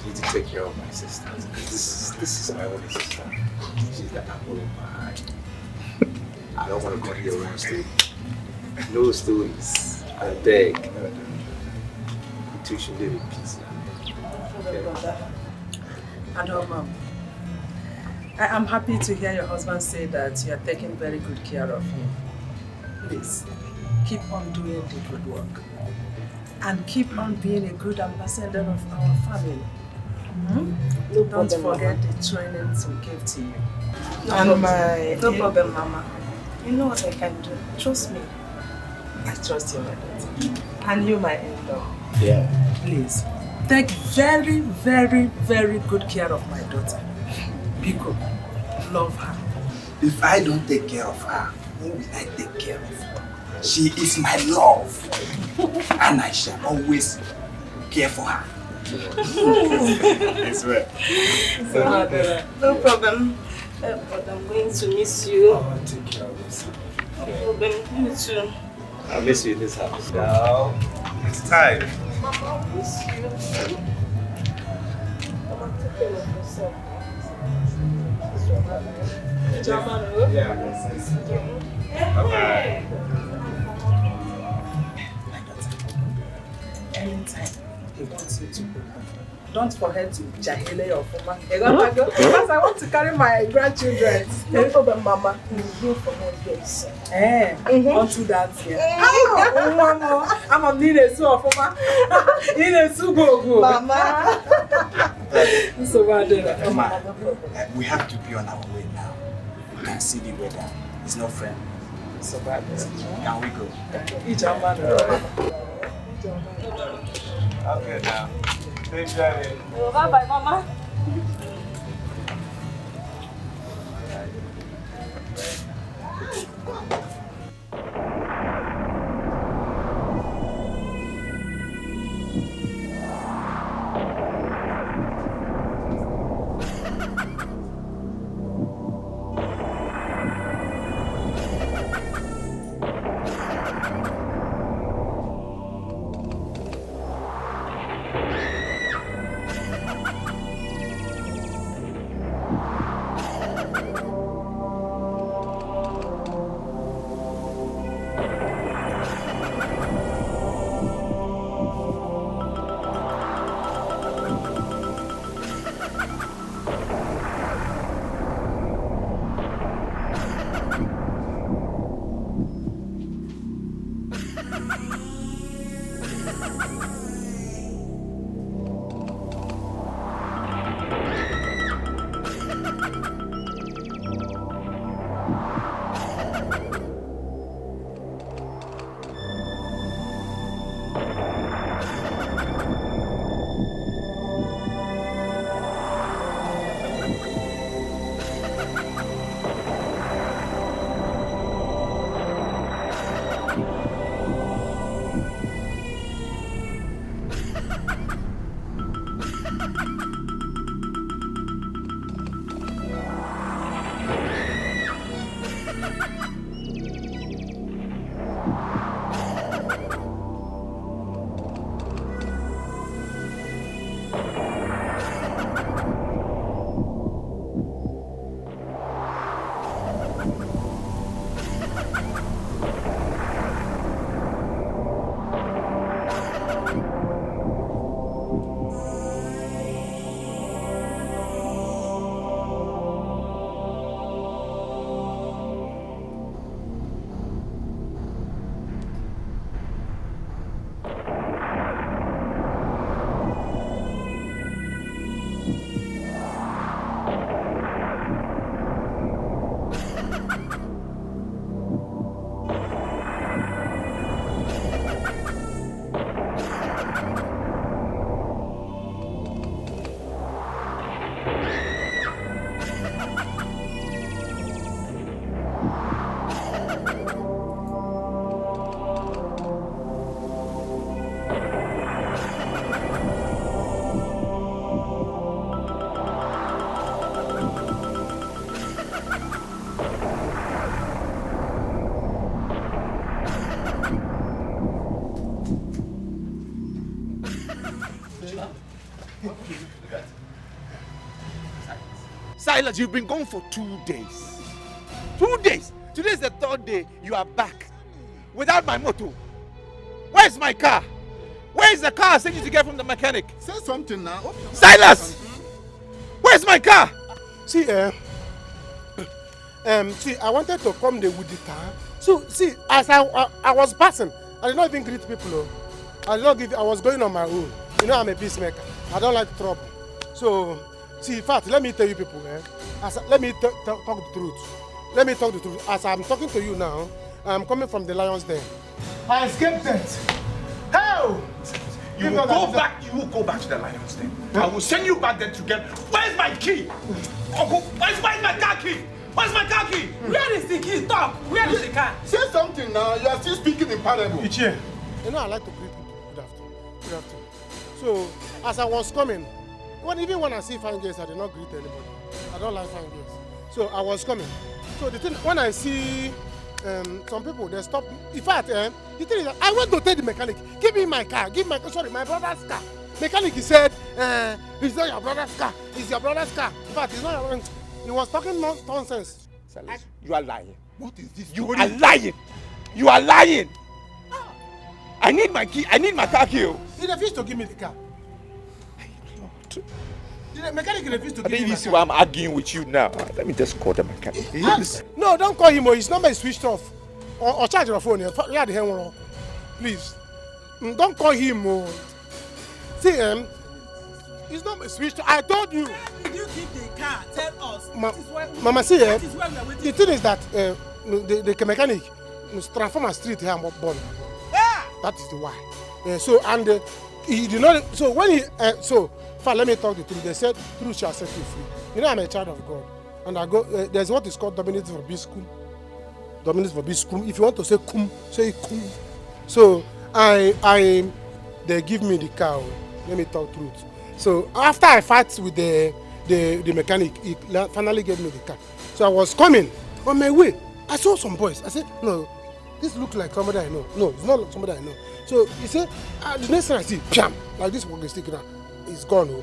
need to take care of my sister. This is my only sister. She's the apple of my eye. I don't want to cut your own story. No stories. I beg. You two should live in peace now. Okay. And Mom, I am happy to hear your husband say that you are taking very good care of him. Please, keep on doing the good work. And keep on being a good ambassador of our family. Mm-hmm. Don't forget the trainings we gave to you. No problem, Mama. You know what I can do. Trust me. I trust you, my daughter. And you, my in-law. Yeah. Please, take very, very, very good care of my daughter. Biko, love her. If I don't take care of her, who will I take care of? She is my love. And I shall always care for her. It's right. No problem. But I'm going to miss you. Oh, take care of yourself. No problem. You too. I'll miss you in this house. Now, it's time. Mama, I'll miss you. Mama, take care of yourself. Yeah. Bye-bye. Anytime he wants you to go, don't forget to jahile your former. Because I want to carry my grandchildren. No problem, Mama. You will go for one very soon. Onto that, yeah. I'm a Nine Su of Mama. Nine Su go. Mama. So bad. Mama, we have to be on our way now. You can see the weather. It's not friendly. So bad. Can we go? Each man. Okay now. Stay journey. Bye-bye, Mama. Silas, you've been gone for 2 days. 2 days. Today is the 3rd day. You are back. Without my motor. Where's my car? Where is the car I sent you to get from the mechanic? Say something now. Silas! Where's my car? See, see, I wanted to come there with the car. So, see, as I was passing, I did not even greet people. Oh. I did not give. I was going on my own. You know, I'm a peacemaker. I don't like trouble. So, see, in fact, let me tell you people, let me talk the truth. Let me talk the truth. As I'm talking to you now, I'm coming from the lion's den. I escaped death. How? You will go back. You will go back to the lion's den. I will send you back there to get. Where's my key? Where's my car key? Where's my car key? Where is the key? Talk. Where is the car? Say something now. You are still speaking in parable. Ichie, you know I like to greet people. Good afternoon. Good afternoon. So, as I was coming, even when I see fine girls, I do not greet anybody. I don't like fine girls. So I was coming. So the thing, when I see some people, they stop. In fact, the thing is that I went to tell the mechanic, give me my car, my brother's car. Mechanic, he said, it's not your brother's car, it's your brother's car. In fact, it's not your brother's. He was talking nonsense. Silas, you are lying. What is this? You are lying. You are lying. I need my key. I need my car key. He refused to give me the car. The mechanic refused to give me the car. See why I'm arguing with you now. Let me just call the mechanic. No, don't call him. His number is switched off. Or charge your phone. Yeah, the hell, please. Don't call him. See, his number is switched off. I told you. Where did you keep the car? Tell us. Mama, see, that is where we are waiting. the thing is that the mechanic transform a street here born. Yeah. That is the why. So and he did not. So when he let me talk the truth. They said truth shall set you free. You know I'm a child of God, and I go. There's what is called dominance for biscum. Dominance for biscum. If you want to say cum, say cum. So they give me the car. Let me talk truth. So after I fight with the mechanic, he finally gave me the car. So I was coming on my way. I saw some boys. I said, no, this looks like somebody I know. No, it's not like somebody I know. So he said, the next thing I see, bam, like this walking stick now, it's gone.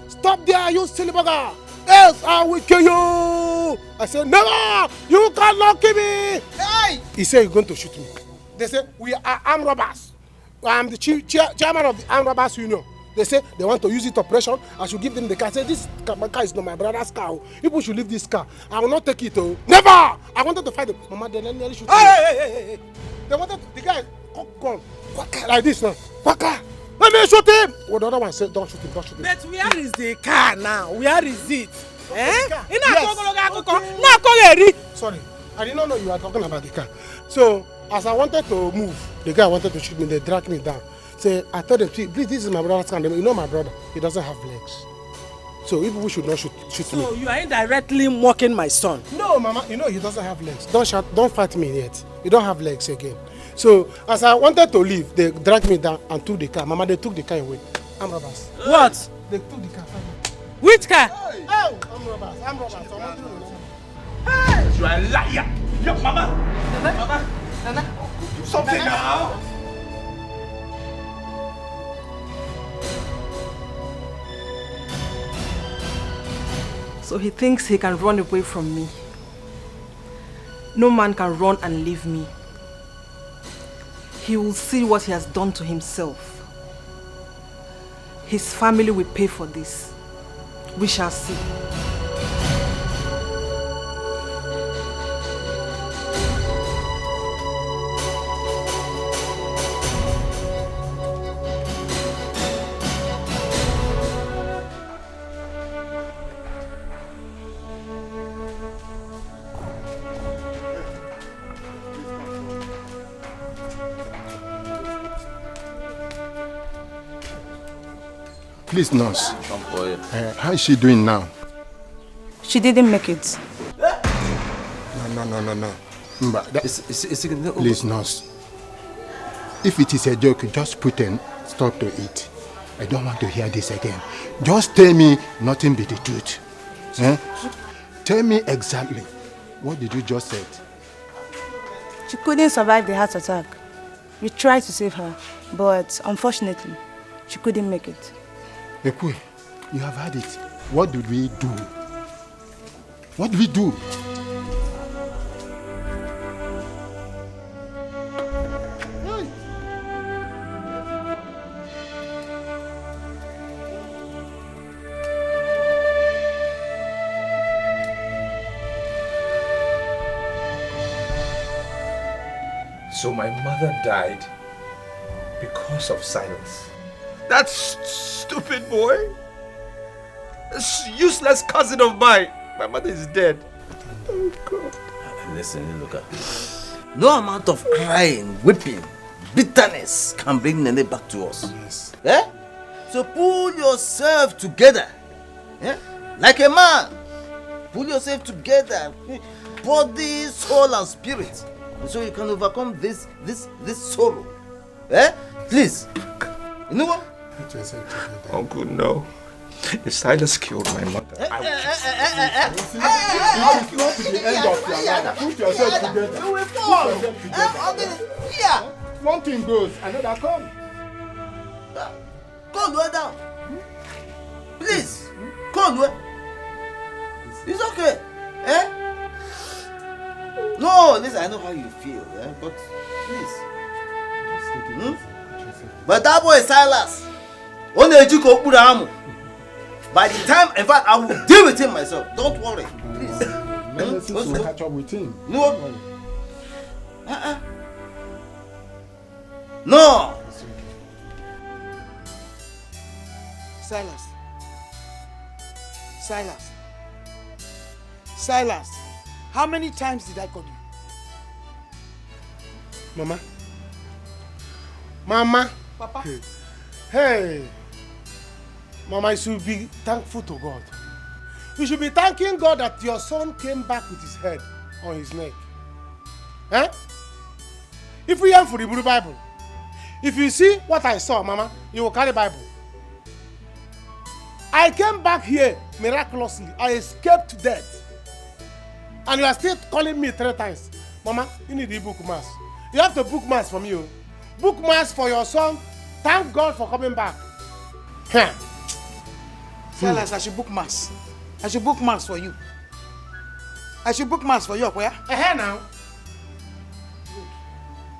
Stop there, you silly bugger! Else I will kill you! I said, never! You cannot kill me! Hey! He said, you're going to shoot me. They said, we are armed robbers. I'm the chairman of the armed robbers union. They say they want to use it operation. I should give them the car. I said, this car is not my brother's car. People should leave this car. I will not take it. Never! I wanted to fight them. Mama, they nearly shoot me. Hey! They wanted the guy gone like this now. Let me shoot him. Well, the other one said, don't shoot him. But where is the car now? Where is it? Sorry, I did not know you were talking about the car. So, as I wanted to move, the guy wanted to shoot me. They dragged me down. Say, I told them, please, this is my brother's car. You know my brother, he doesn't have legs. So people should not shoot me. So you are indirectly mocking my son. No, Mama, you know he doesn't have legs. Don't fight me yet. You don't have legs again. So as I wanted to leave, they dragged me down and took the car. Mama, they took the car away. I'm robbers. What? They took the car. Which car? Hey. Oh, I'm robbers. You are a liar. Yo, Mama. Nana. Do something now. So he thinks he can run away from me. No man can run and leave me. He will see what he has done to himself. His family will pay for this. We shall see. Please, nurse. How is she doing now? She didn't make it. No. Please, nurse. If it is a joke, just put a stop to it. I don't want to hear this again. Just tell me nothing but the truth. Tell me exactly. What did you just say? She couldn't survive the heart attack. We tried to save her, but unfortunately, She couldn't make it. Ekwe, you have had it. What did we do? What did we do? So my mother died because of silence. That stupid boy. This useless cousin of mine. My mother is dead. Oh God. Listen, look at no amount of crying, whipping, bitterness can bring Nene back to us. Yes. Eh? So pull yourself together. Eh? Like a man. Pull yourself together. Body, soul and spirit. So you can overcome this sorrow. Eh? Please. You know what? Uncle, no. If Silas killed my mother, I will It is not to the end of your life. Put yourself together. You will fall. Here. One thing goes, another comes. Call Lue down. Please. Call Lue. It's okay. Eh? No, listen, I know how you feel, eh? But please. But that boy Silas. By the time, in fact, I will deal with him myself. Don't worry. Please. Let's catch up with him. No. No. Silas. Silas. Silas. How many times did I call you? Mama. Mama. Papa. Hey. Mama, you should be thankful to God. You should be thanking God that your son came back with his head on his neck. Eh? If we have for the Blue Bible, if you see what I saw, Mama, you will carry Bible. I came back here miraculously. I escaped death. And you are still calling me 3 times. Mama, you need the book mass. You have to book mass for me. Book mass for your son. Thank God for coming back. Huh. Silas, I should book mass. I should book mass for you. I should book mass for you, where? Now.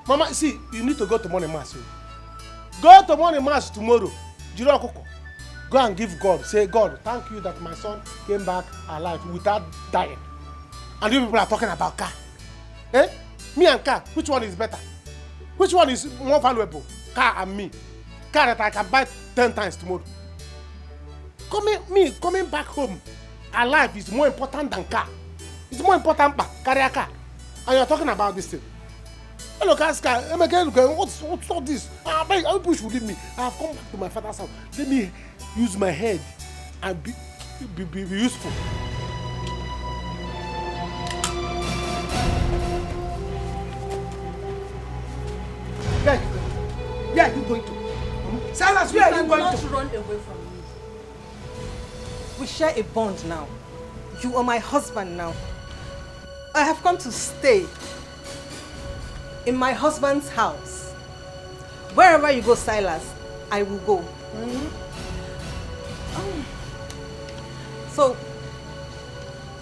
Mama, see, you need to go to morning mass. Go to morning mass tomorrow. Go and give God. Say, God, thank you that my son came back alive without dying. And you people are talking about car. Eh? Me and car, which one is better? Which one is more valuable? Car and me. Car that I can buy 10 times tomorrow. Coming back home alive is more important than car. It's more important than carry a car. And you're talking about this thing. Hello, car. What's all this? I wish you leave me. I have come back to my father's house. Let me use my head and be useful. Where are you going to? Silas, where are you going to? You cannot run away from me. We share a bond now. You are my husband now. I have come to stay in my husband's house. Wherever you go, Silas, I will go. So,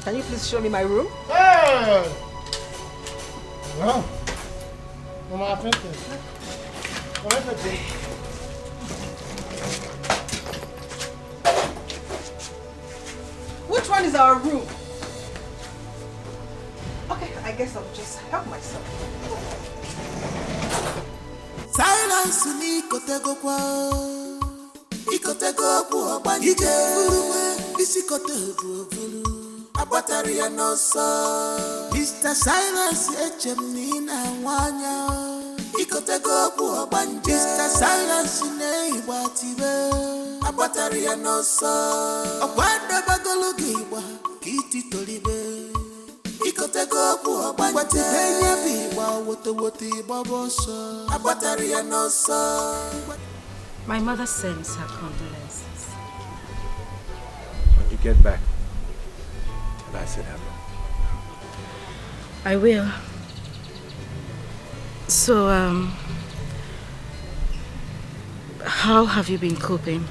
can you please show me my room? Hey! Well, Mama, I think Which one is our room? Okay, I guess I'll just help myself. Silence ni kotego kwa ikotego kwa banije furuwe isikotego furu abatari ya nosa Mr. Silence echemni na wanya ikotego kwa banije Mr. Silence ne ibatibe abatari ya nosa akwanda bagologi wa kiti tolibe ikotego kwa banije benya biwa wote babosa abatari ya nosa. My mother sends her condolences. When you get back, tell her I said hello. I will. So, How have you been coping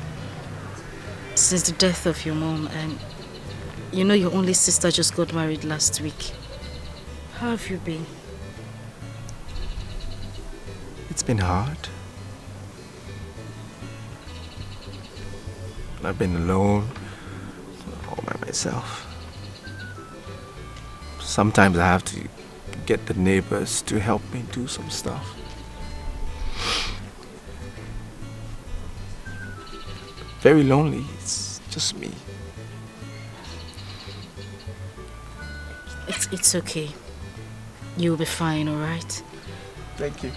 since the death of your mom? And you know your only sister just got married last week. How have you been? It's been hard. I've been alone, all by myself. Sometimes I have to get the neighbors to help me do some stuff. Very lonely, it's just me. It's okay. You'll be fine, alright? Thank you.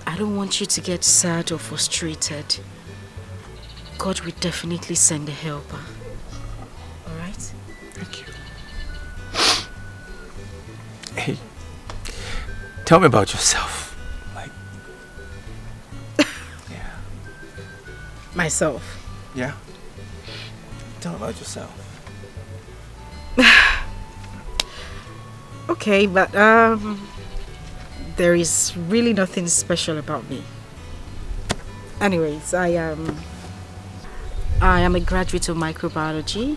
I don't want you to get sad or frustrated. God will definitely send a helper. Alright? Thank you. Hey, tell me about yourself. Like, yeah. Myself? Yeah. Tell me about yourself. Okay, but there is really nothing special about me. Anyways, I am a graduate of microbiology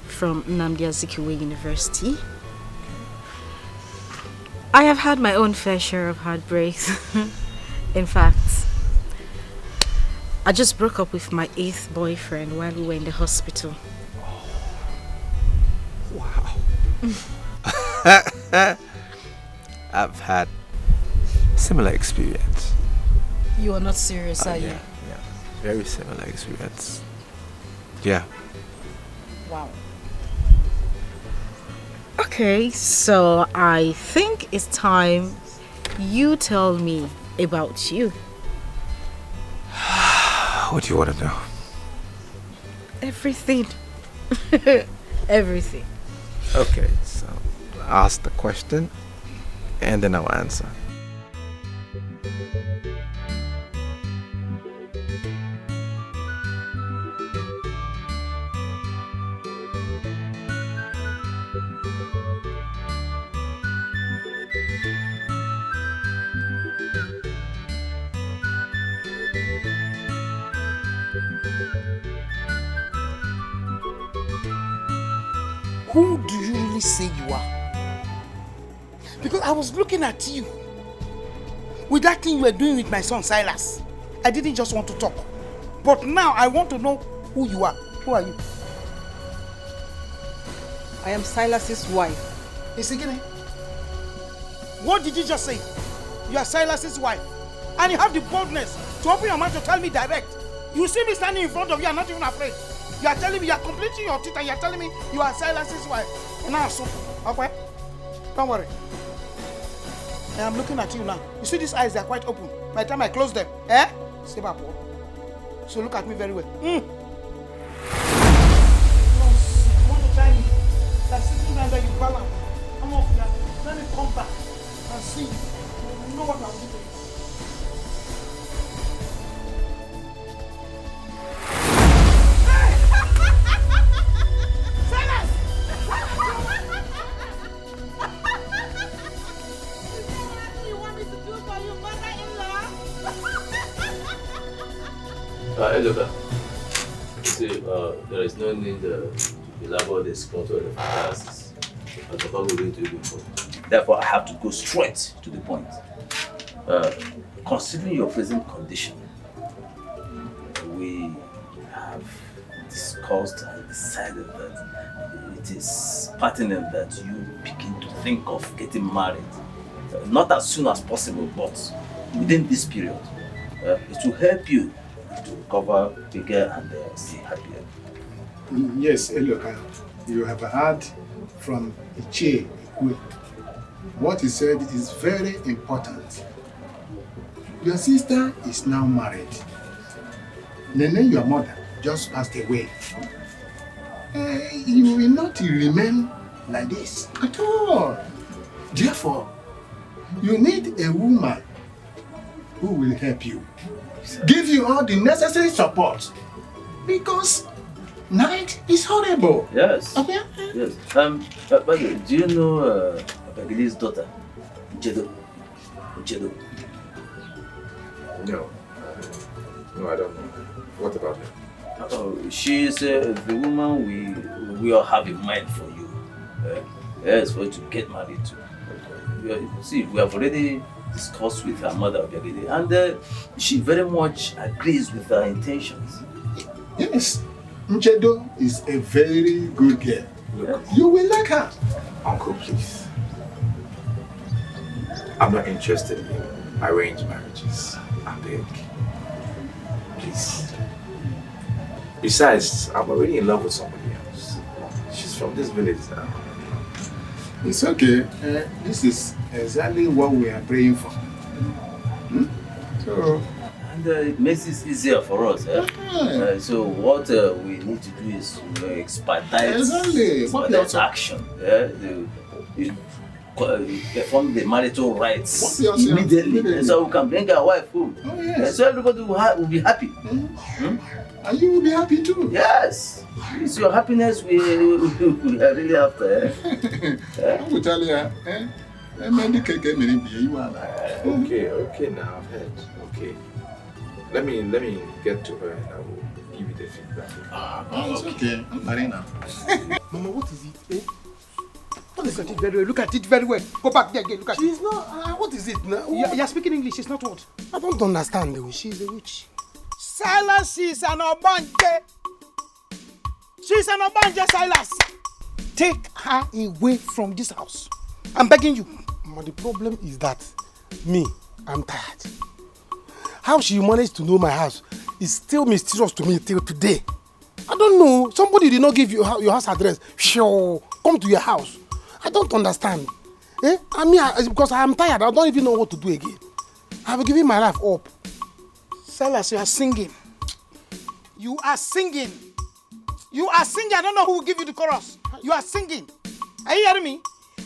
from Nnamdi Azikiwe University. I have had my own fair share of heartbreaks. In fact, I just broke up with my 8th boyfriend while we were in the hospital. Wow. I've had similar experience. You are not serious, are you? Yeah. Very similar experience. Yeah. Wow. Okay, so I think it's time you tell me about you. What do you want to know? Everything. Everything. Okay, so ask the question and then I'll answer. Who do you really say you are? Because I was looking at you with that thing you were doing with my son Silas. I didn't just want to talk. But now I want to know who you are. Who are you? I am Silas's wife. Isigine, what did you just say? You are Silas's wife. And you have the boldness to open your mouth to tell me direct. You see me standing in front of you and not even afraid. You are telling me, you are completing your teeth and you are telling me you are Silas's wife. Now, so, okay? Don't worry. And I'm looking at you now. You see these eyes, they are quite open. By the time I close them, see my poor. So look at me very well. You want to tell me that sitting down there you balance? Come off now. Let me come back and see. You know what I'll do to you. Look, see, there is no need to elaborate this contour of analysis. As I've already to do before. Therefore, I have to go straight to the point. Considering your present condition, we have discussed and decided that it is pertinent that you begin to think of getting married. Not as soon as possible, but within this period. It will help you to recover bigger and stay happier. Yes, Eloka, you have heard from Iche Ikwe. What he said is very important. Your sister is now married. Nene, your mother, just passed away. You will not remain like this at all. Therefore, you need a woman who will help you, give you all the necessary support, because night is horrible. Yes. Okay? Yes. By the way, do you know Bagili's daughter, Jedo? No. No, I don't know. What about her? She is the woman we all have in mind for you. Yes, for you to get married to. See, we have already discussed with her mother the other day, and she very much agrees with her intentions. Yes, Nchedo is a very good girl. Look, you will like her. Uncle, please. I'm not interested in arranged marriages. I beg. Please. Besides, I'm already in love with somebody else. She's from this village now. It's okay. This is exactly what we are praying for. So, and it makes it easier for us. So what we need to do is expedite action. Perform the marital rites immediately, so we can bring our wife home. Oh, yes. So everybody will be happy. And you will be happy too. Yes. It's your happiness we really after. I will tell you. Okay, now I've heard. Okay. Let me get to her and I will give you the feedback. It's okay. I'm married now. Mama, what is it? Look at it very well. Look at it very well. Go back there again. Look at it. She's not. What is it now? You're speaking English. She's not what? I don't understand the way. She's a witch. Silas is an obanje. She's an obanje, Silas. Take her away from this house. I'm begging you. But the problem is that I'm tired. How she managed to know my house is still mysterious to me till today. I don't know. Somebody did not give you your house address. Sure, come to your house. I don't understand. Because I am tired. I don't even know what to do again. I've given my life up. Silas, you are singing. You are singing. You are singing. I don't know who will give you the chorus. You are singing. Are you hearing me?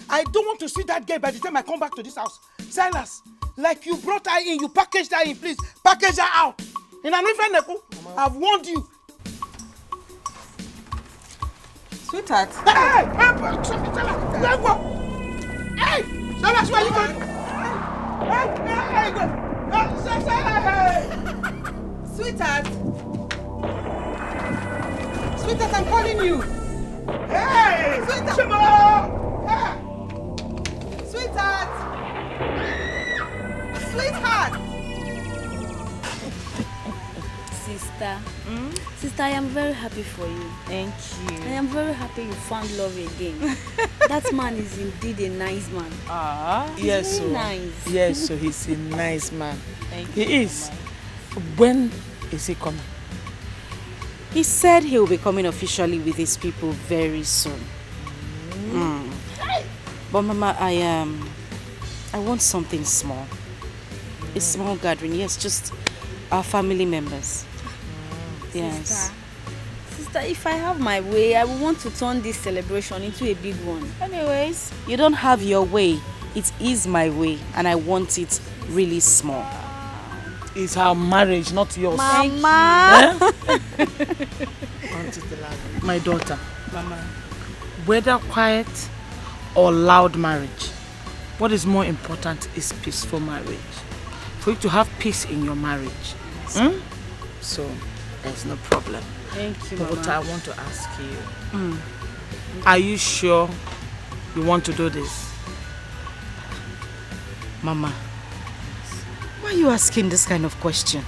I don't want to see that girl by the time I come back to this house. Silas, like you brought her in, you packaged her in, please. Package her out. In an event, I've warned you. Sweetheart. Hey! Silas, where are you going? Sweetheart. Sweetheart, I'm calling you. Hey! Sweetheart. Sweetheart. Sweetheart. Sister. Sister, I am very happy for you. Thank you. I am very happy you found love again. That man is indeed a nice man. Yes, very nice. Yes, so he's a nice man. Thank you. He is. When is he coming? He said he will be coming officially with his people very soon. But Mama, I want something small. A small gathering, yes, just our family members. Yes. Sister, if I have my way, I will want to turn this celebration into a big one. Anyways, you don't have your way. It is my way, and I want it really small. It's our marriage, not yours. Mama! My daughter, Mama, whether quiet or loud marriage, what is more important is peaceful marriage. For you to have peace in your marriage. So, there's no problem. Thank you, But Mama. I want to ask you, are you sure you want to do this? Mama, why are you asking this kind of question?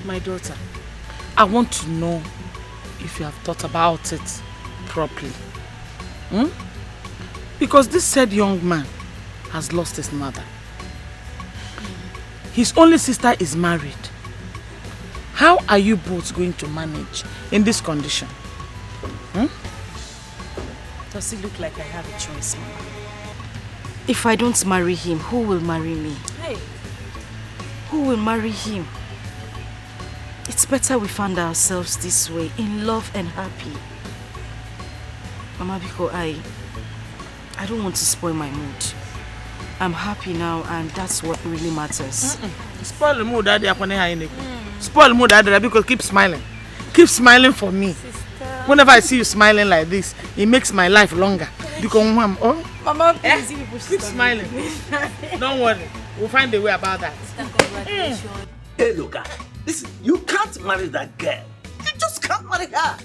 My daughter, I want to know if you have thought about it properly. Because this said young man has lost his mother. His only sister is married. How are you both going to manage in this condition? Does it look like I have a choice, Mama? If I don't marry him, who will marry me? Hey. Who will marry him? It's better we find ourselves this way, in love and happy. Mama, because I don't want to spoil my mood. I'm happy now, and that's what really matters. Spoil the mood, Daddy. Spoil the mood, Daddy, because keep smiling. Keep smiling for me. Sister. Whenever I see you smiling like this, it makes my life longer. Because Mama, please, keep smiling. Don't worry. We'll find a way about that. Hey, look, listen, you can't marry that girl. You just can't marry her.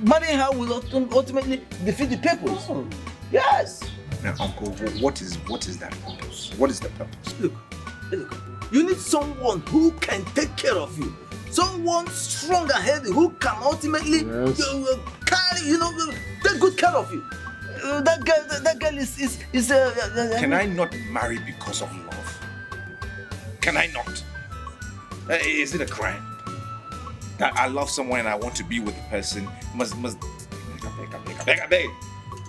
Marrying her will ultimately defeat the purpose. Oh. Yes. Now, Uncle, what is that purpose? What is the purpose? Look, you need someone who can take care of you. Someone strong and healthy who can ultimately carry, take good care of you. That girl is Can I not marry because of love? Can I not? Is it a crime? That I love someone and I want to be with the person must I beg.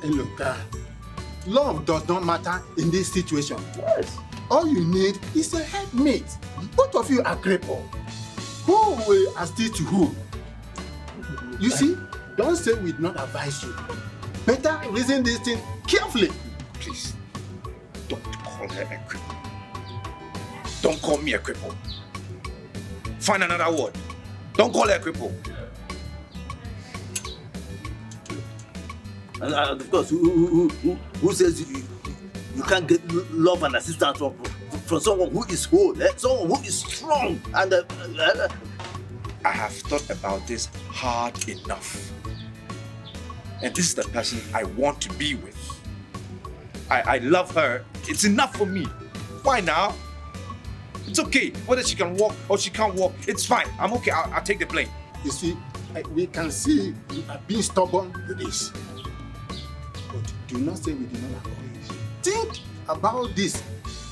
Hey, look, love does not matter in this situation. Yes. All you need is a helpmate. Both of you are crippled. Who will assist to who? You see, don't say we did not advise you. Better reason this thing carefully. Please, don't call her a cripple. Don't call me a cripple. Find another word. Don't call her a cripple. And of course, who says you can't get love and assistance from someone who is whole, someone who is strong? And I have thought about this hard enough. And this is the person I want to be with. I love her. It's enough for me. Why now? It's okay. Whether she can walk or she can't walk, it's fine. I'm okay. I'll take the blame. You see, we can see you are being stubborn with this. But do not say we did not encourage. Think about this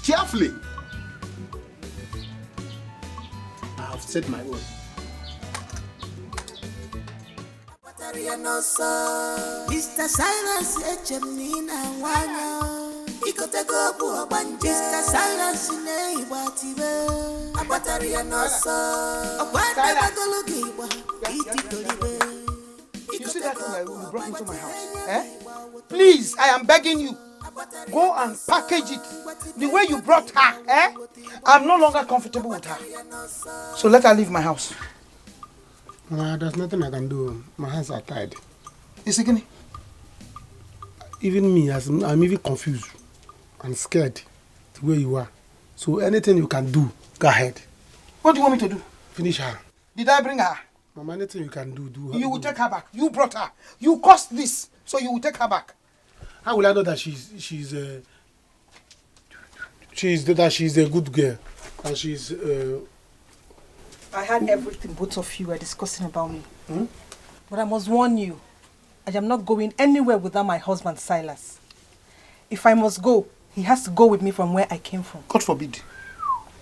carefully. I have said my own. Mr. Silence, Echemina, Wanya. Mr. Silence, Neighbatibe. A battery and also. A You see that thing that you brought into my house? Please, I am begging you. Go and package it the way you brought her. I'm no longer comfortable with her. So let her leave my house. There's nothing I can do. My hands are tied. Is it gonna? Even me, I'm even confused and scared the way you are. So anything you can do, go ahead. What do you want me to do? Finish her. Did I bring her? Mama, anything you can do, do her. You will take her back. You brought her. You caused this, so you will take her back. How will I know that she's a good girl and she's I heard everything both of you were discussing about me. But I must warn you, I am not going anywhere without my husband Silas. If I must go, he has to go with me from where I came from. God forbid.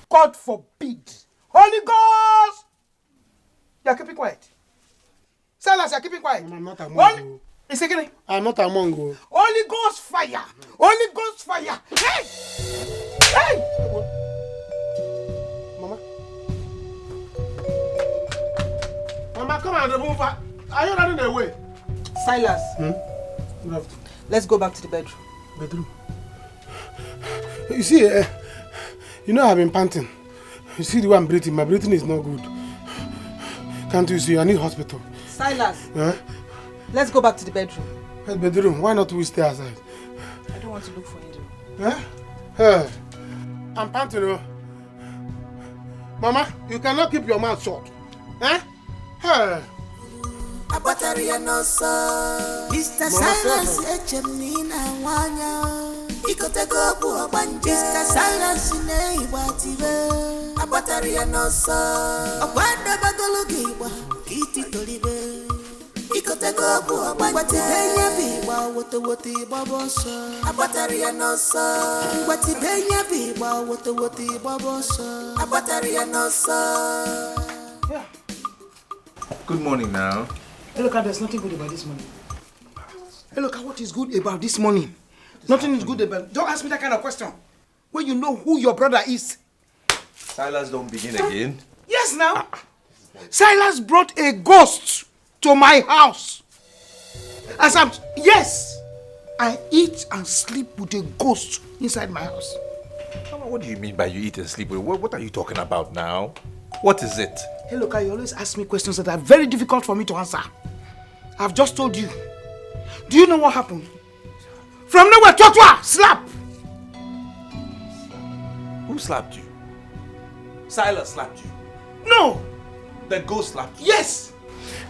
God forbid. Holy Ghost! You're keeping quiet. Silas, you're keeping quiet. I'm not among you. I'm not among you. Holy Ghost fire! Holy Ghost fire! Hey! Hey! Mama, come and remove her. Are you running away? Silas, let's go back to the bedroom. Bedroom? You see, you know I've been panting. You see the way I'm breathing. My breathing is not good. Can't you see? I need hospital. Silas, let's go back to the bedroom. Bedroom? Why not we stay outside? I don't want to look for you. I'm panting. Mama, you cannot keep your mouth shut. A battery and also Mr. Silence, Echemina, Wanya. Mr. Silence, Neighbatibe. A battery and also a wonder bagologiba. Kitty Tolibe. What is the babosa? A battery and also what is the babosa? A battery and also. Good morning now. Hey, look, there's nothing good about this morning. Hey, look, what is good about this morning? Nothing is good about. Don't ask me that kind of question. When you know who your brother is. Silas, don't begin again. Yes, now. Silas brought a ghost to my house. Yes, I eat and sleep with a ghost inside my house. What do you mean by you eat and sleep with? What are you talking about now? What is it? Hey, look, you always ask me questions that are very difficult for me to answer. I've just told you. Do you know what happened? From nowhere, slap! Who slapped you? Silas slapped you? No! Then go slap you? Yes!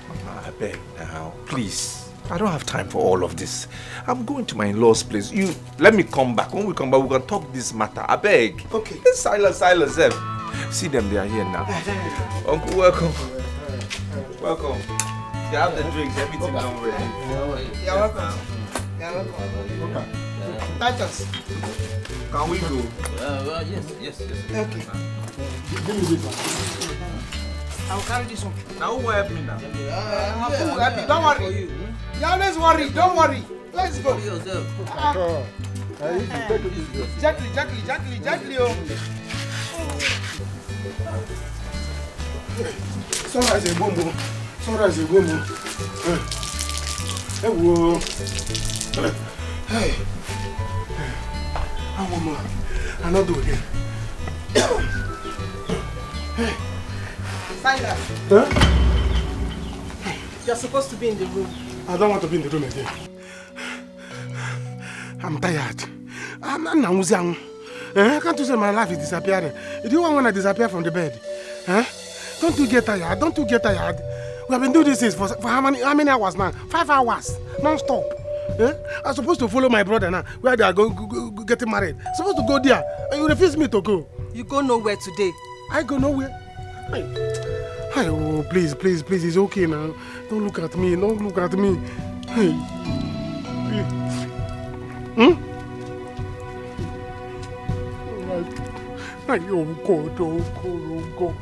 Mama, I beg now, please. I don't have time for all of this. I'm going to my in-law's place. You let me come back. When we come back, we can talk this matter. I beg. Okay. Silas. See them, they are here now. Uncle, welcome. Welcome. They have the drinks, everything done ready. You're welcome. You're welcome. Titus. Can we go? Yes. Okay. Give me this one. I'll carry this one. Now who will help me now? Don't worry. You always worry. Don't worry. Let's go. Gently. Oh. Sunrise a boom. Hey, whoa. Hey. I want more. I'll not do it again. Hey. Silas. Huh? You're supposed to be in the room. I don't want to be in the room again. I'm tired. I'm not nauseous. Can't you say my life is disappearing? Do you want when I disappear from the bed? Huh? Don't you get tired? We have been doing this for how many hours now? 5 hours, non-stop. I'm supposed to follow my brother now, where they are getting married. I'm supposed to go there, and you refuse me to go. You go nowhere today. I go nowhere. Hey, oh, please, it's okay now. Don't look at me. Hey. Ay, oh God. Ay. Oh God.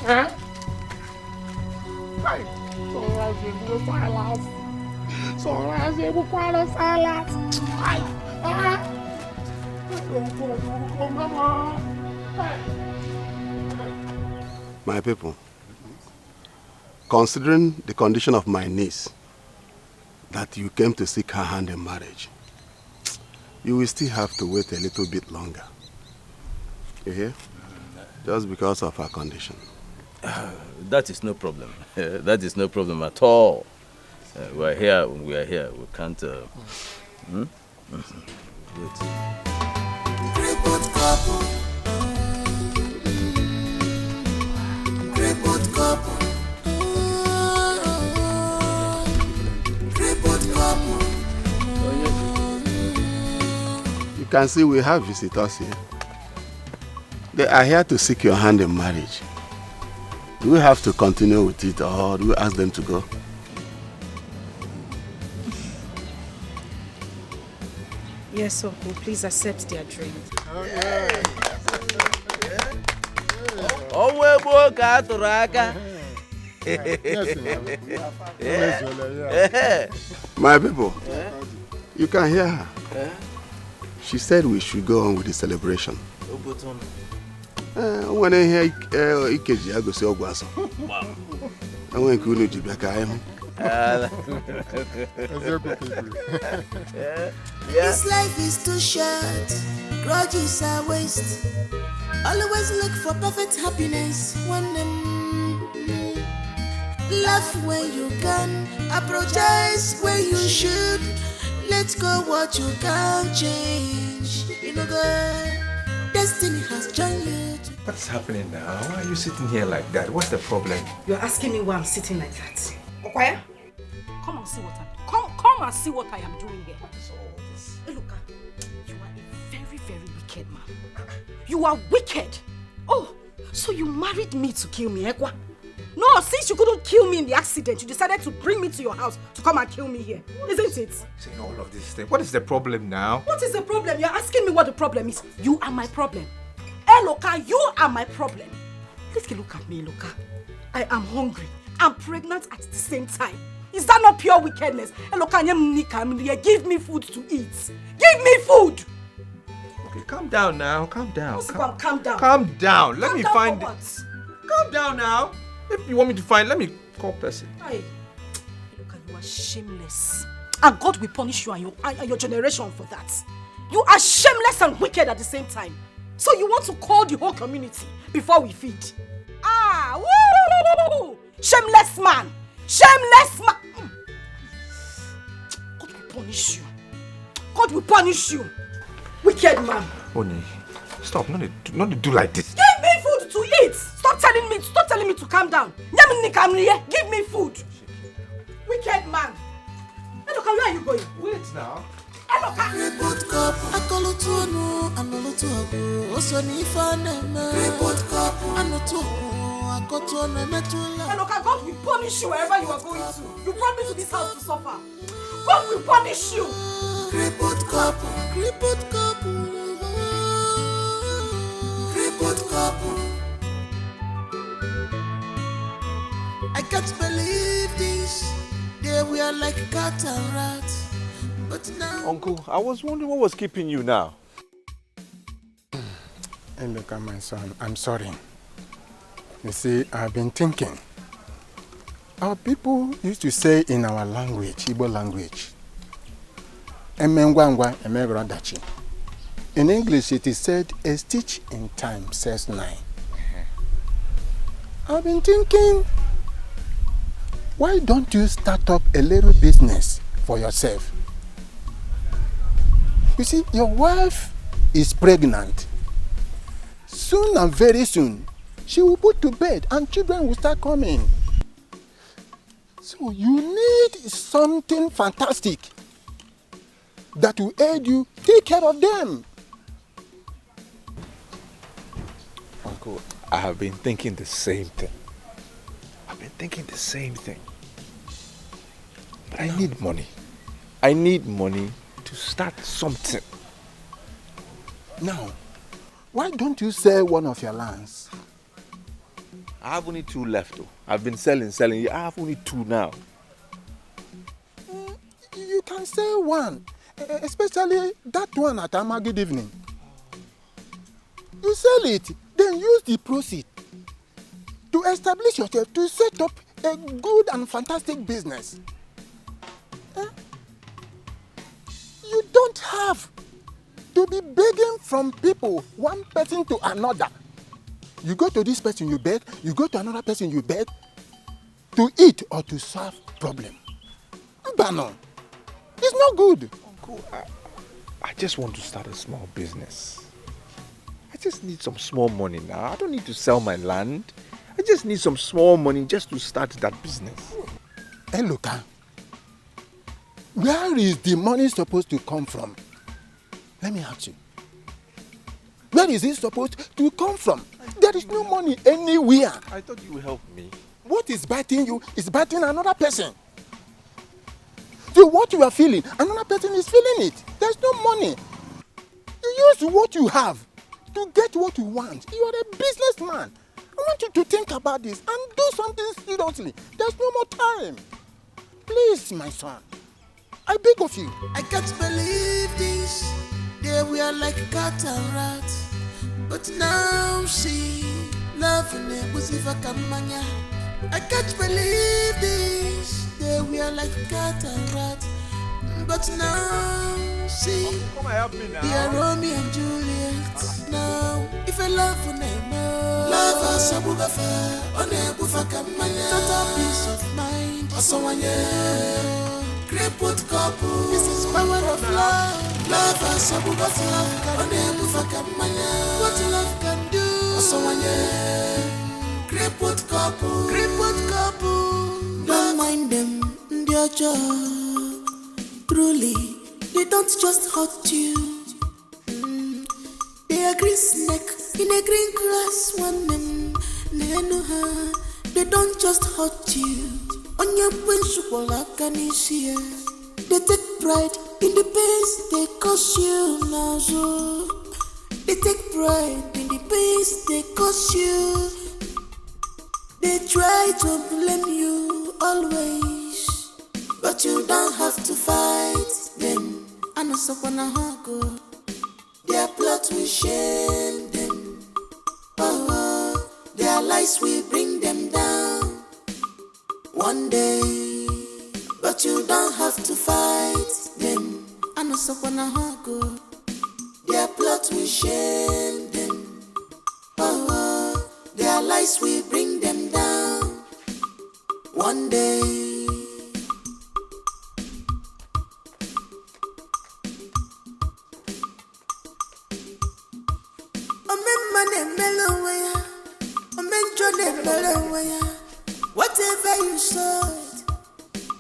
Huh? Ay, Silas. Ay. My people, considering the condition of my niece, that you came to seek her hand in marriage, you will still have to wait a little bit longer. You hear? Just because of her condition. That is no problem. That is no problem at all. We are here. We can't. Wait. Crippled couple. You can see we have visitors here. They are here to seek your hand in marriage. Do we have to continue with it, or do we ask them to go? Yes, Uncle, please accept their drink. My people, you can hear her. She said we should go on with the celebration. When I hear Ikeji, I go say Ogwaso. I want to go to This life is too short, grudges are waste. Always look for perfect happiness. Laugh when you can, apologize when you should. Let go what you can't change. You know, God, destiny has joined you. What's happening now? Why are you sitting here like that? What's the problem? You're asking me why I'm sitting like that. Okwaya, come and see what come and see what I am doing here. What is all this? Hey, look, you are a very, very wicked man. You are wicked. Oh, so you married me to kill me, Ekwa? No, since you couldn't kill me in the accident, you decided to bring me to your house to come and kill me here. Isn't it? Saying all of this thing. What is the problem now? What is the problem? You're asking me what the problem is. You are my problem. Hey, Loka, you are my problem. Please look at me, Loka. I am hungry. I'm pregnant at the same time. Is that not pure wickedness? Hey, Loka, give me food to eat. Give me food! Okay, calm down now. Calm down. Calm down. Calm down. Let me find what? Calm down now. If you want me to find, let me call person. Hey, look, you are shameless. And God will punish you and your generation for that. You are shameless and wicked at the same time. So you want to call the whole community before we feed? Ah, woo! Shameless man! Shameless man! punish you. God will punish you. Wicked man. Oni, stop. Not to do like this. Give me food to eat. Stop telling me to calm down. Give me food. Wicked man. Eloka, where are you going? Wait now. Eloka. Report cup, akolotuonu, anolotuago, osonifane. Report cup, anotuago, akotuonu metula. Eloka, God will punish you wherever you are going to. You brought me to this house to suffer. God will punish you. Report cup, report cup, report cup. I can't believe this. They were like cat and rat. But now... Uncle, I was wondering what was keeping you now. Hey, look at my son. I'm sorry. You see, I've been thinking. Our people used to say in our language, Igbo language, Emengwangwa, Emegradachi. In English, it is said, a stitch in time says 9. I've been thinking, why don't you start up a little business for yourself? You see, your wife is pregnant. Soon and very soon, she will put to bed and children will start coming. So you need something fantastic that will aid you take care of them. Uncle, I have been thinking the same thing. But I need money. I need money to start something. Now, why don't you sell one of your lands? I have only 2 left though. I've been selling. I have only 2 now. You can sell one, especially that one at Amagid evening. You sell it, then use the proceeds to establish yourself, to set up a good and fantastic business. You don't have to be begging from people, one person to another. You go to this person, you beg. You go to another person, you beg. To eat or to solve problem. Bano, it's not good. Uncle, I just want to start a small business. I just need some small money now. I don't need to sell my land. I just need some small money just to start that business. Hey, look, where is the money supposed to come from? Let me ask you. Where is it supposed to come from? There is no money anywhere. I thought you would help me. What is biting you is biting another person. So what you are feeling, another person is feeling it. There's no money. You use what you have to get what you want. You are a businessman. I want you to think about this and do something seriously. There's no more time. Please, my son. I beg of you. I can't believe this. They were like cat and rat. But now see, love in it was if I can mania. I can't believe this. They were like cat and rat. But now see, come and help me now. They are Romeo and Juliet. Now, if I love for them, love us a bugafa, on a bufaka mania. Total peace of mind. Also one year. Crippled couple. This is power of love. Love us a bugafa, on a bufaka mania. What love can do. Also one year. Crippled couple. Crippled couple. Don't mind them, their job. Truly, they don't just hurt you. They are green snake in a green grass. One them, they know her. They don't just hurt you. On your principle, like an issue. They take pride in the pains they cause you. Now, so they take pride in the pains they cause you. They try to blame you always, but you don't have to fight them. I know someone go. Their plot will shame them. Oh, their lies will bring them down one day, but you don't have to fight them. I know someone go. Their plot will shame them. Oh, their lies will bring them down one day. Whatever you sow,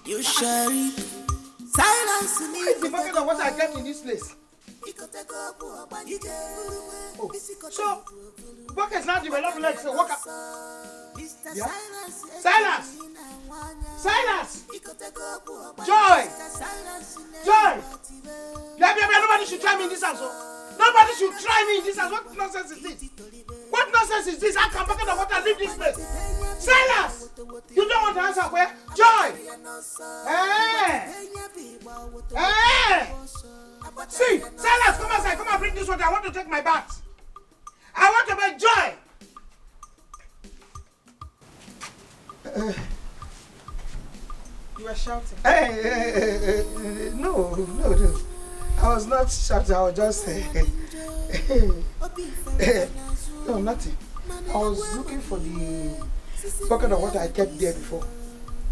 you shall reap. Silence in Why is the bucket of water I kept in this place? Oh, so, bucket's not developing like so. Walk up. Yeah? Silas! Silas! Joy! Joy! Nobody should try me in this house. Nobody should try me in this house. What nonsense is this? What nonsense is this? I can bucket of water leave this place. Silas! You don't want to answer where? Joy! Hey! Hey! See, Silas, come outside. Come and bring this water. I want to take my bath. I want to make Joy. You were shouting. No. I was not shouting. I was just no, nothing. I was looking for the bucket of water I kept there before.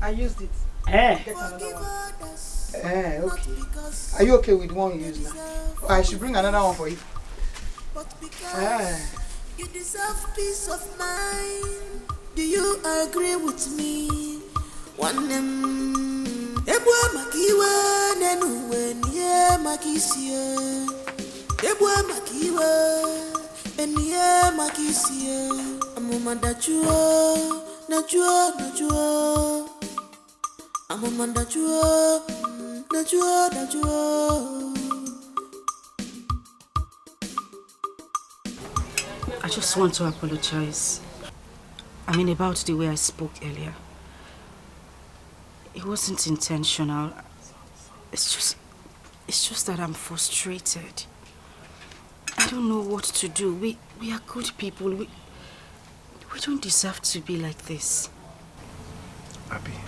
I used it. Get another one. Okay. Are you okay with the one you use now? I should bring another one for you. You deserve peace of mind. Do you agree with me? One Ebwa makiwa nenuwe niye makisiye. Ebwa makiwa niye makisiye. Amuma najua. Amuma najua. I just want to apologize. I mean, about the way I spoke earlier. It wasn't intentional. It's just that I'm frustrated. I don't know what to do. We are good people. We don't deserve to be like this. Abby,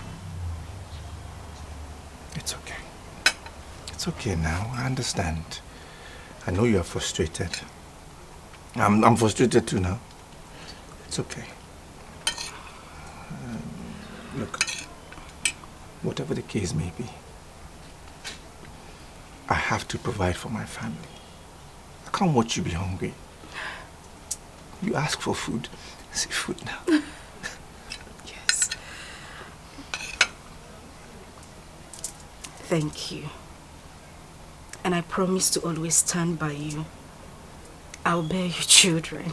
it's okay. It's okay now. I understand. I know you are frustrated. I'm frustrated too now. It's okay. Look, whatever the case may be, I have to provide for my family. I can't watch you be hungry. You ask for food. I see food now. Yes. Thank you. And I promise to always stand by you. I'll bear you children.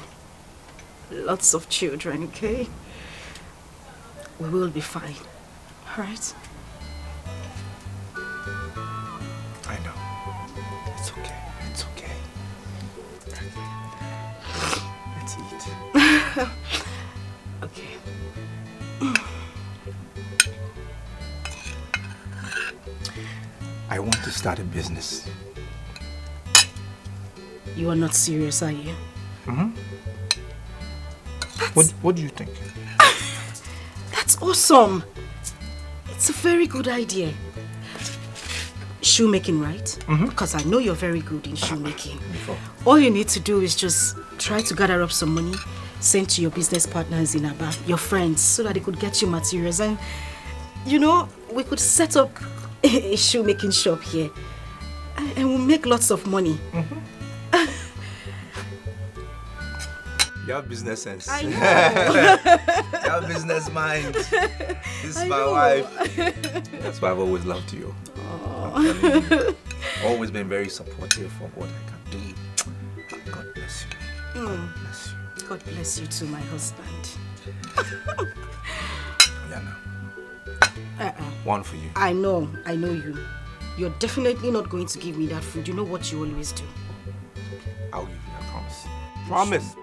Lots of children, okay? We will be fine. All right? I know. It's okay. It's okay. Let's eat. Okay. I want to start a business. You are not serious, are you? Mm-hmm. What do you think? That's awesome. It's a very good idea. Shoemaking, right? Mm-hmm. Because I know you're very good in shoemaking. All you need to do is just try to gather up some money, send to your business partners in Aba, your friends, so that they could get you materials. And, you know, we could set up a shoemaking shop here. And we'll make lots of money. Mm-hmm. You have business sense. I know. You have business mind. This is my wife. That's why I've always loved you. You. Always been very supportive of what I can do. God bless you. God bless you. God bless you too, my husband. Yeah, no. One for you. I know you. You're definitely not going to give me that food. You know what you always do. I'll give you, I promise. Promise.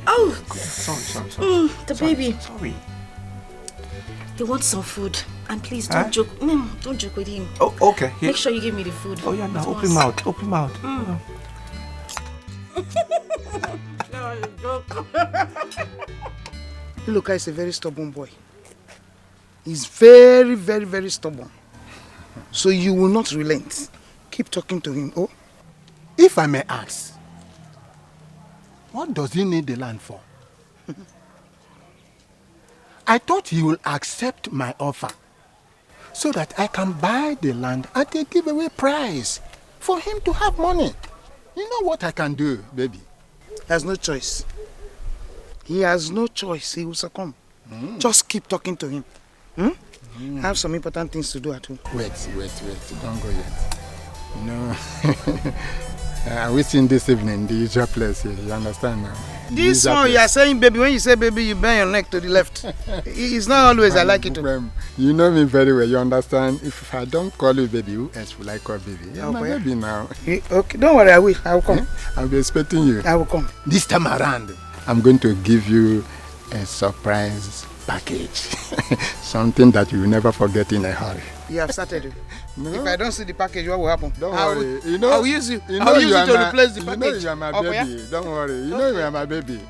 Oh! Sorry. The baby. Sorry. He wants some food. And please don't joke. Don't joke with him. Oh, okay. Here. Make sure you give me the food. Oh, yeah, now open mouth. Open mouth. Luka is a very stubborn boy. He's very, very, very stubborn. So you will not relent. Keep talking to him, oh? If I may ask, what does he need the land for? I thought he will accept my offer so that I can buy the land at a giveaway price for him to have money. You know what I can do, baby? He has no choice. He has no choice. He will succumb. Just keep talking to him. I have some important things to do at home. Wait. Don't go yet. You know, I wish in this evening the usual place here. You understand now? This one you are saying baby, when you say baby, you bend your neck to the left. It's not always I like it. You know me very well, you understand? If I don't call you baby, who else will I call baby? You're my baby now. Okay, don't worry, I will come. I'll be expecting you. I will come. This time around, I'm going to give you a surprise package. Something that you will never forget in a hurry. You have started. No. If I don't see the package, what will happen? Don't worry. I will use you. I will use you to replace the package. You know you are my baby. Yeah? Don't worry. You know you are my baby.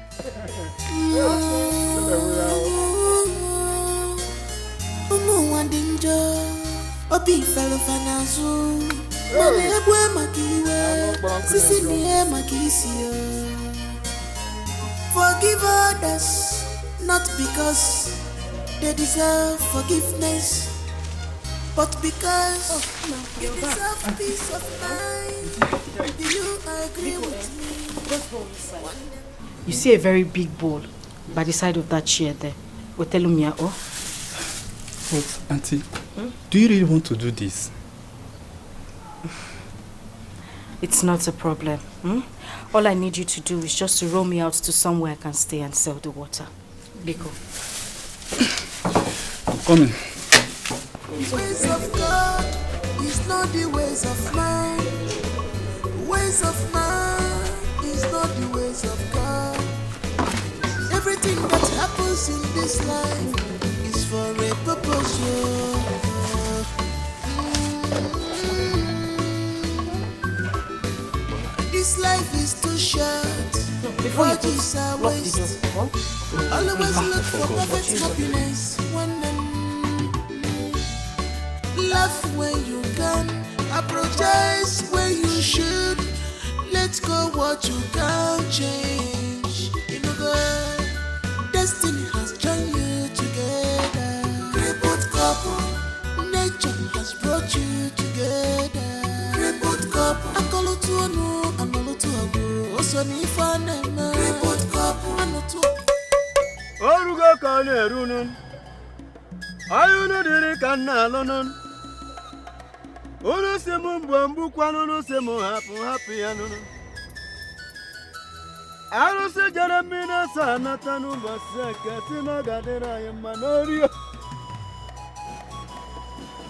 Forgive others, not because they deserve forgiveness, but because you deserve peace of mind. Do you agree with me? You see a very big bowl by the side of that chair there. Otelumia, oh. But, Auntie, do you really want to do this? It's not a problem. All I need you to do is just to row me out to somewhere I can stay and sell the water. Biko. I'm coming. Ways of God is not the ways of man. Ways of man is not the ways of God. Everything that happens in this life is for a purpose. This life is too short. Before you Bodies are waste. Always look for perfect happiness. Laugh when you can, apologize when you should. Let go what you can't change. You know, God, destiny has joined you together. Crippled couple, nature has brought you together. Crippled couple, akolo to anu, anolo to ago. Also ni fanema. Crippled couple, ano to. Oruga kane runun, ayunu diri kana lonon. Unu semu mbambu kwanu unu semu happy anunu. Aru se jaramina sana tanu baseke tina gadera yemanorio.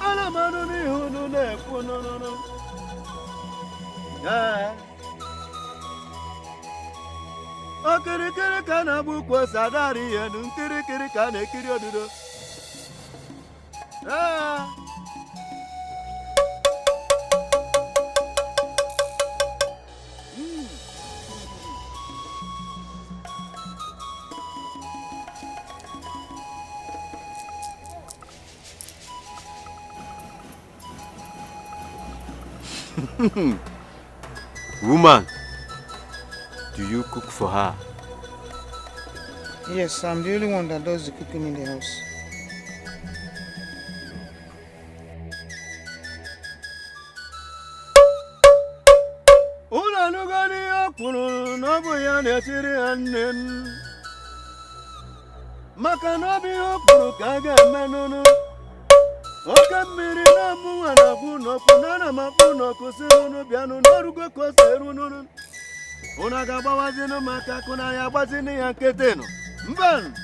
Ala manu ni hunu ne kunono. Okirikiri kana bukwa sadari yenu kirikiri kana kiri odudo. Woman, do you cook for her? Yes, I'm the only one that does the cooking in the house. Una nugani akunu nobu ya netiri annen. Makanobi okuru kaga menunu. Oka miri na muwana kuno kunana makuno kusirunu bianu norugo koserunu. Una gabawazinu maka kuna ya bazini ya keteno. Mban.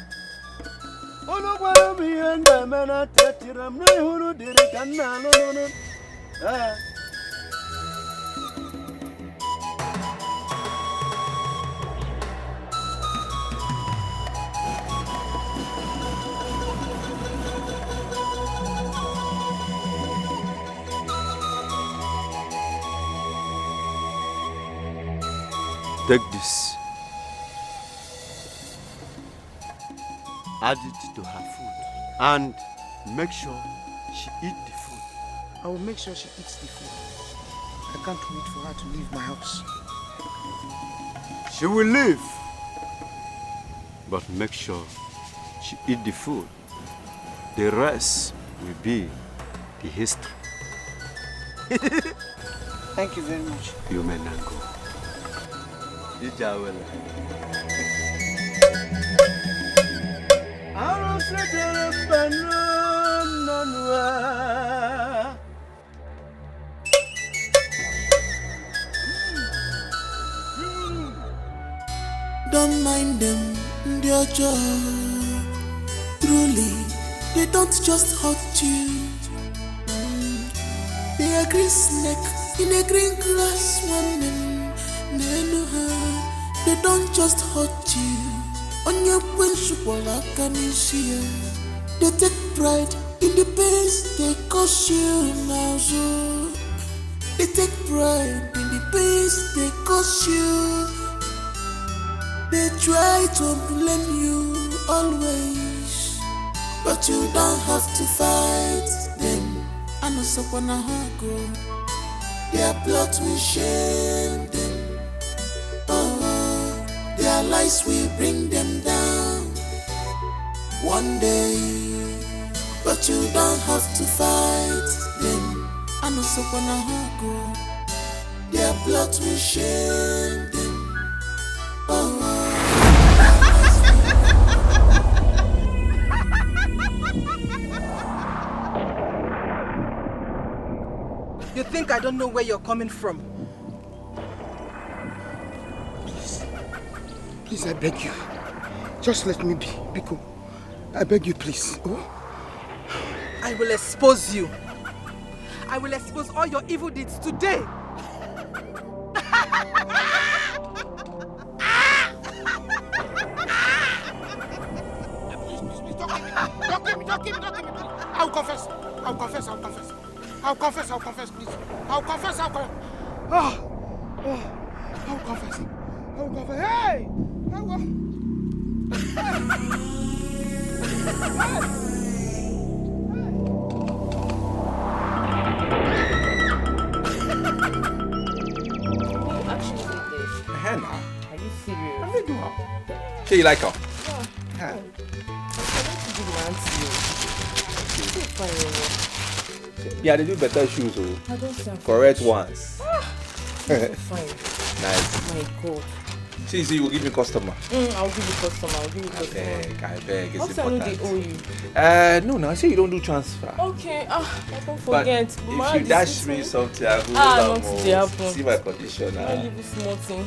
Ono kwa mi enda mena tetira mno hunu diri kana no. Take this. Add it to her food and make sure she eats the food. I will make sure she eats the food. I can't wait for her to leave my house. She will leave, but make sure she eats the food. The rest will be the history. Thank you very much. You may now go. Ijawele. Don't mind them, they're just truly, they don't just hurt you. They are green snake in a green grass woman. They know her, they don't just hurt you. On your principle, I can see. They take pride in the pains they cause you now. So they take pride in the pains they cause you. They try to blame you always, but you don't have to fight them. I know someone go. Their plot will shame them. Oh, their lies will bring them down one day, but you don't have to fight them. I know someone go. Their plot will shame them. Oh. You think I don't know where you're coming from? Please, I beg you. Just let me be, Biko. I beg you, please. Oh? I will expose you. I will expose all your evil deeds today. Don't give me. I'll confess, please. I'll confess. Hey! Hannah. Are you serious? What are you doing? Okay, you like her? Yeah. Yeah, they do better shoes, I don't think correct ones. Fine. Nice. My God. See, you will give me customer. I'll give you customer. I beg. It's also, important. I know they owe you. No, I say you don't do transfer. Okay, I don't forget. But if you dash me something, I will not today happen. see my condition. I'll give you small thing.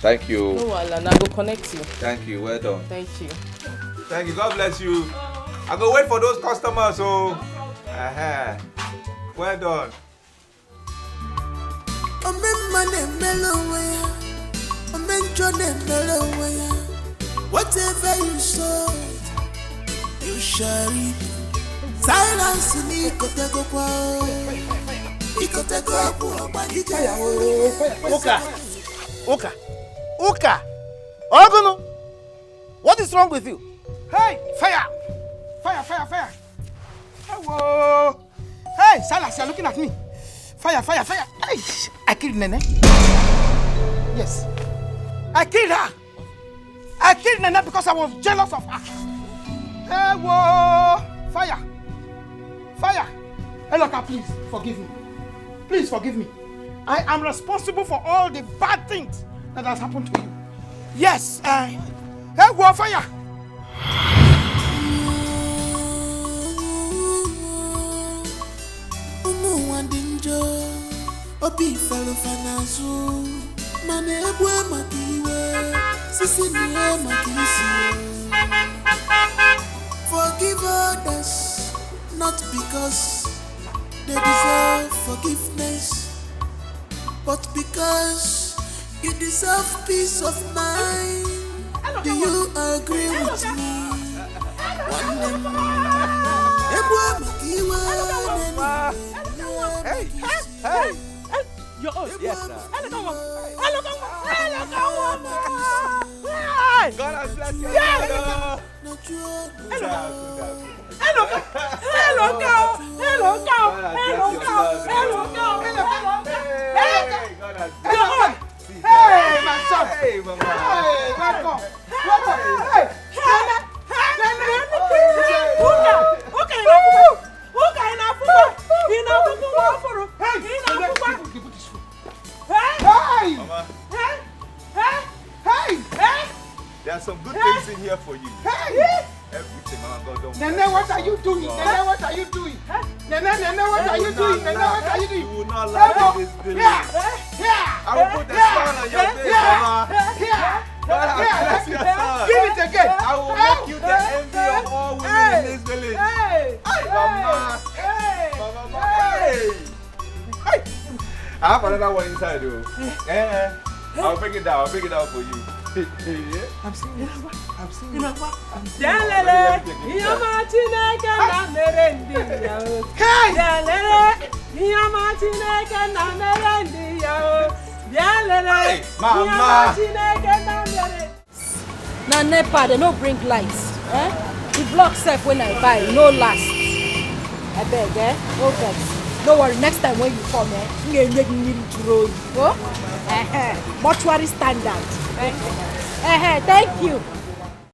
Thank you. No, Alan, I go connect you. Thank you, well done. Thank you. Thank you, God bless you. I go wait for those customers, so. Well done. Whatever you sow, you shall reap. Silence in Uka! Ogono! What is wrong with you? Hey! Fire! Hello! Hey, Silas, you're looking at me. Fire! Hey, I killed Nene. Yes. I killed her. I killed Nene because I was jealous of her. Hey, whoa! Fire! Hey, look, please forgive me. Please forgive me. I am responsible for all the bad things that has happened to you. Yes. Hey, whoa, fire! Obi fellow fanazu, mane ebwe makiwe, sisi niye makisi. Forgive others, not because they deserve forgiveness, but because you deserve peace of mind. Do you agree with me? Hey! You're us. Yes, sir. Hello. God has blessed you. Hey, my son. Hey, mama. Hey, welcome. Hey. some good things in here for you. Hey! Everything, Mama God, don't Nene, what are you doing? Nene, what are you doing? Nene, what are you doing? Nene, what are you doing? You will not laugh in this village. I will put a smile on your face, Mama. God has blessed your son. Give it again. I will make you the envy of all women in this village. Mama. Mama. Hey. I have another one inside, though. I'll bring it down. I'll bring it down for you. I'm serious. I'm serious. Jalele, Yamatine na merendi yao. Jalele, Yamatine na merendi yao. Jalele, Yamatine na merendi. Now NEPA, they no bring lights. The block self when I buy, no last. I beg, no vex. Don't worry, next time when you come, you make me to roll you. Mortuary standard. Thank you.